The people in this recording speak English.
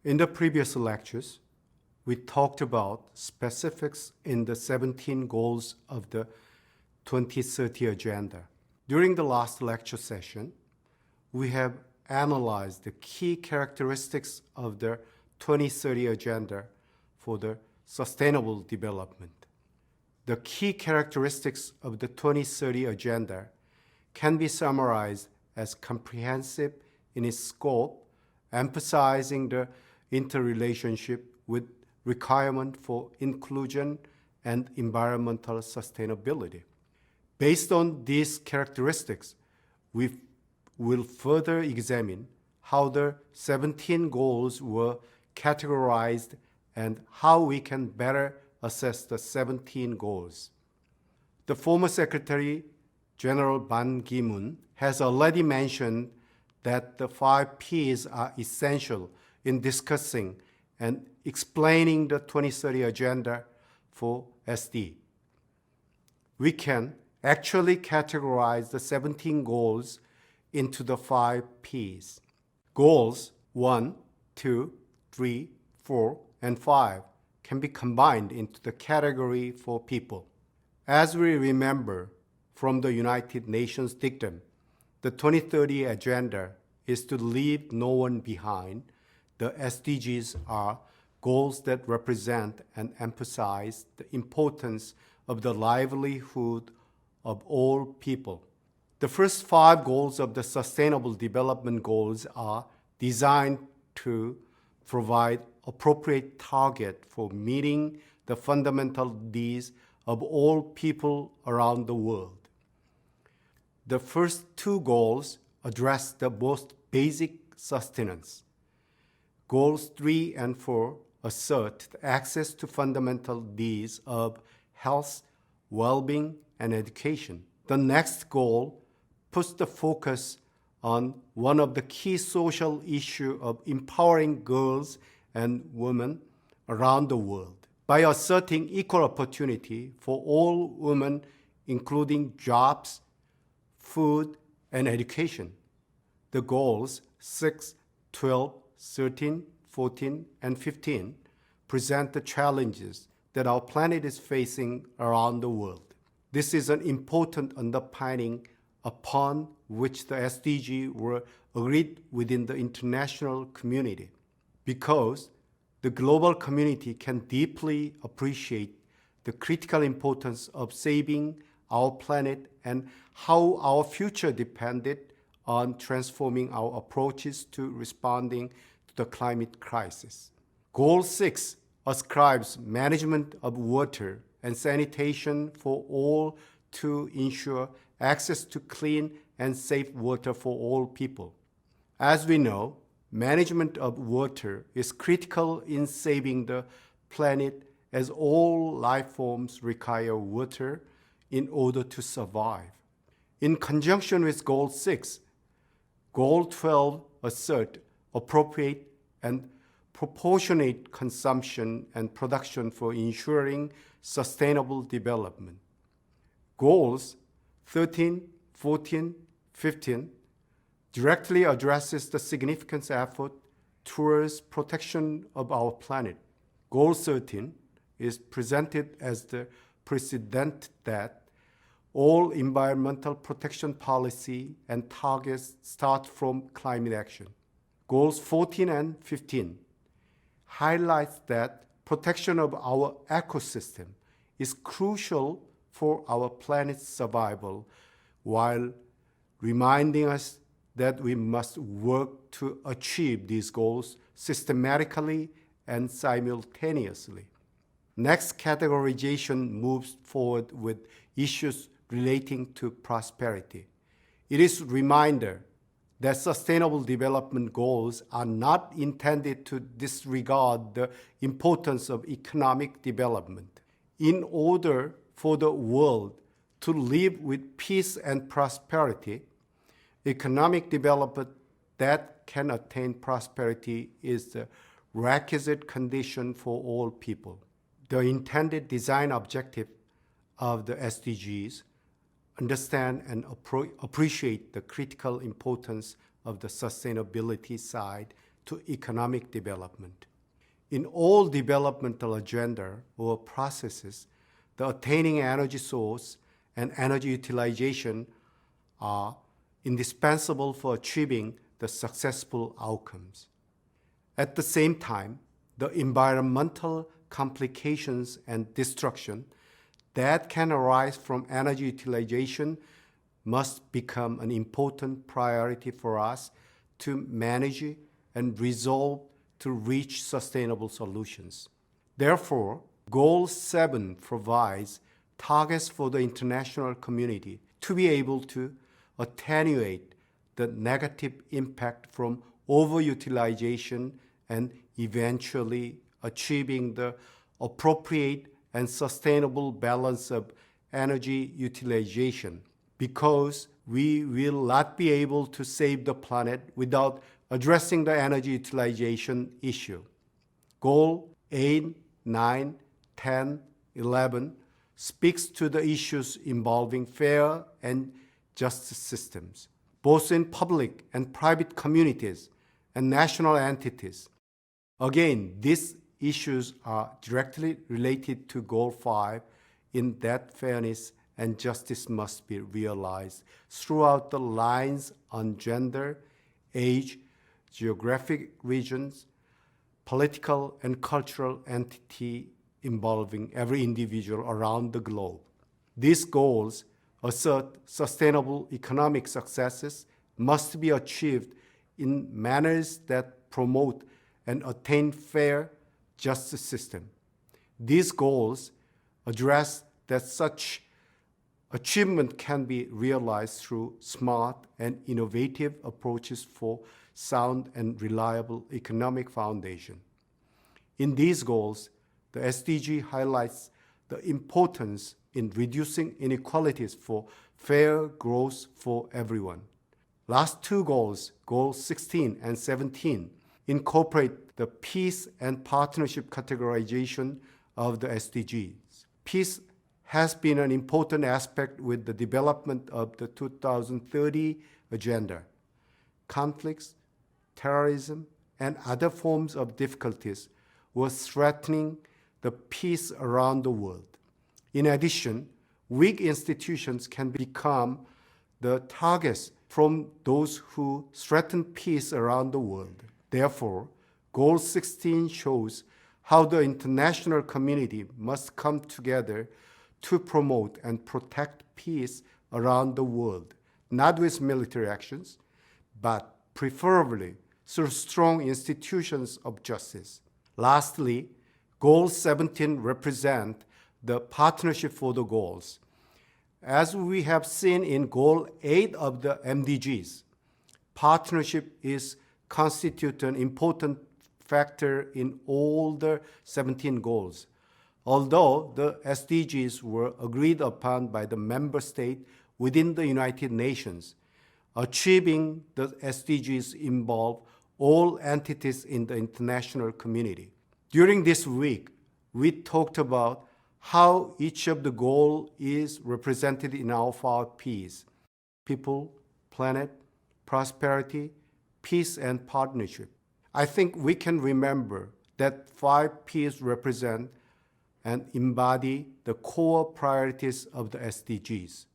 In the previous lectures, we talked about specifics in the 17 goals of the 2030 Agenda. During the last lecture session, we have analyzed the key characteristics of the 2030 Agenda for the sustainable development. The key characteristics of the 2030 Agenda can be summarized as comprehensive in its scope, emphasizing the interrelationship with requirement for inclusion and environmental sustainability. Based on these characteristics, we will further examine how the 17 goals were categorized and how we can better assess the 17 goals. The former Secretary General Ban Ki-moon has already mentioned that the 5 Ps are essential in discussing and explaining the 2030 Agenda for SD. We can actually categorize the 17 goals into the 5 Ps. Goals 1, 2, 3, 4, and 5 can be combined into the category for people. As we remember from the United Nations dictum, the 2030 Agenda is to leave no one behind. The SDGs are goals that represent and emphasize the importance of the livelihood of all people. The first 5 goals of the Sustainable Development Goals are designed to provide appropriate target for meeting the fundamental needs of all people around the world. The first 2 goals address the most basic sustenance. Goals 3 and 4 assert the access to fundamental needs of health, well-being, and education. The next goal puts the focus on one of the key social issues of empowering girls and women around the world by asserting equal opportunity for all women, including jobs, food, and education. The goals 6, 12, 13, 14, and 15 present the challenges that our planet is facing around the world. This is an important underpinning upon which the SDGs were agreed within the international community, because the global community can deeply appreciate the critical importance of saving our planet and how our future depended on transforming our approaches to responding to the climate crisis. Goal 6 ascribes management of water and sanitation for all to ensure access to clean and safe water for all people. As we know, management of water is critical in saving the planet, as all life forms require water in order to survive. In conjunction with Goal 6, Goal 12 assert appropriate and proportionate consumption and production for ensuring sustainable development. Goals 13, 14, 15 directly addresses the significant effort towards protection of our planet. Goal 13 is presented as the precedent that all environmental protection policy and targets start from climate action. Goals 14 and 15 highlights that protection of our ecosystem is crucial for our planet's survival, while reminding us that we must work to achieve these goals systematically and simultaneously. Next categorization moves forward with issues relating to prosperity. It is a reminder that sustainable development goals are not intended to disregard the importance of economic development. In order for the world to live with peace and prosperity, economic development that can attain prosperity is the requisite condition for all people. The intended design objective of the SDGs understand and appreciate the critical importance of the sustainability side to economic development. In all developmental agenda or processes, the attaining energy source and energy utilization are indispensable for achieving the successful outcomes. At the same time, the environmental complications and destruction that can arise from energy utilization must become an important priority for us to manage and resolve to reach sustainable solutions. Therefore, Goal 7 provides targets for the international community to be able to attenuate the negative impact from overutilization and eventually achieving the appropriate and sustainable balance of energy utilization, because we will not be able to save the planet without addressing the energy utilization issue. Goal 8, 9, 10, 11 speaks to the issues involving fair and just systems, both in public and private communities and national entities. Again, these issues are directly related to Goal 5 in that fairness and justice must be realized throughout the lines on gender, age, geographic regions, political and cultural entity involving every individual around the globe. These goals assert sustainable economic successes must be achieved in manners that promote and attain fair, just system. These goals address that such achievement can be realized through smart and innovative approaches for sound and reliable economic foundation. In these goals, the SDG highlights the importance in reducing inequalities for fair growth for everyone. Last two goals, Goals 16 and 17, incorporate the peace and partnership categorization of the SDGs. Peace has been an important aspect with the development of the 2030 agenda. Conflicts, terrorism, and other forms of difficulties were threatening the peace around the world. In addition, weak institutions can become the targets from those who threaten peace around the world. Therefore, Goal 16 shows how the international community must come together to promote and protect peace around the world, not with military actions, but preferably through strong institutions of justice. Lastly, Goal 17 represents the partnership for the goals. As we have seen in Goal 8 of the MDGs, partnership constitutes an important factor in all the 17 goals. Although the SDGs were agreed upon by the member states within the United Nations, achieving the SDGs involve all entities in the international community. During this week, we talked about how each of the goals is represented in our 5 Ps: people, planet, prosperity, peace, and partnership. I think we can remember that 5 Ps represent and embody the core priorities of the SDGs.